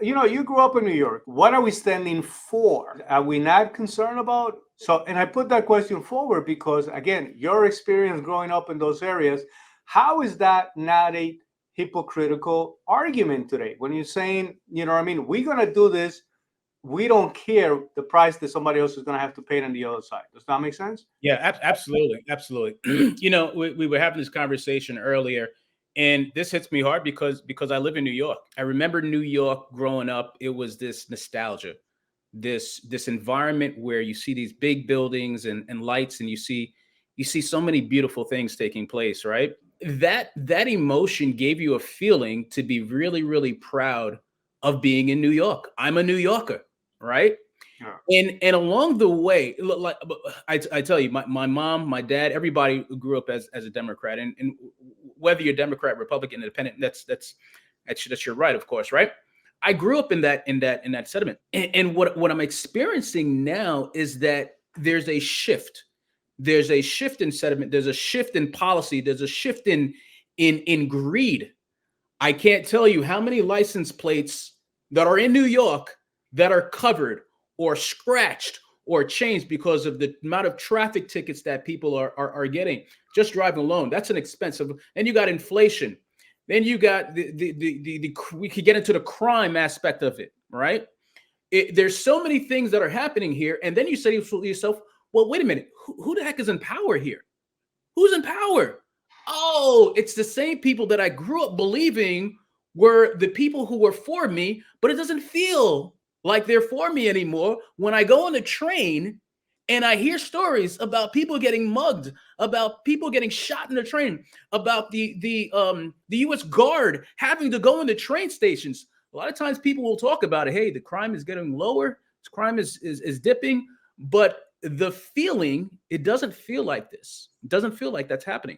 You grew up in New York. What are we standing for? Are we not concerned about? So, and I put that question forward because, again, your experience growing up in those areas, how is that not a hypocritical argument today? When you're saying, you know what I mean, we're going to do this, we don't care the price that somebody else is going to have to pay on the other side. Does that make sense? Yeah, absolutely, absolutely. We were having this conversation earlier, and this hits me hard because I live in New York. I remember New York growing up. It was this nostalgia, this environment where you see these big buildings and lights, and you see so many beautiful things taking place. Right? That emotion gave you a feeling to be really, really proud of being in New York. I'm a New Yorker, right? Yeah. And along the way, like I tell you, my mom, my dad, everybody grew up as a Democrat, and whether you're Democrat, Republican, Independent, that's your right, of course, right? I grew up in that sentiment, and what I'm experiencing now is that there's a shift. There's a shift in sentiment. There's a shift in policy. There's a shift in greed. I can't tell you how many license plates that are in New York that are covered or scratched or changed because of the amount of traffic tickets that people are getting just driving alone. That's an expensive. And you got inflation. Then you got the we could get into the crime aspect of it, right? There's so many things that are happening here, and then you say to yourself, "Well, wait a minute, who the heck is in power here? Who's in power? Oh, it's the same people that I grew up believing were the people who were for me, but it doesn't feel like they're for me anymore. When I go on the train and I hear stories about people getting mugged, about people getting shot in the train, about the U.S. Guard having to go into train stations. A lot of times people will talk about it. Hey, the crime is getting lower. Crime is dipping, but the feeling, it doesn't feel like this. It doesn't feel like that's happening.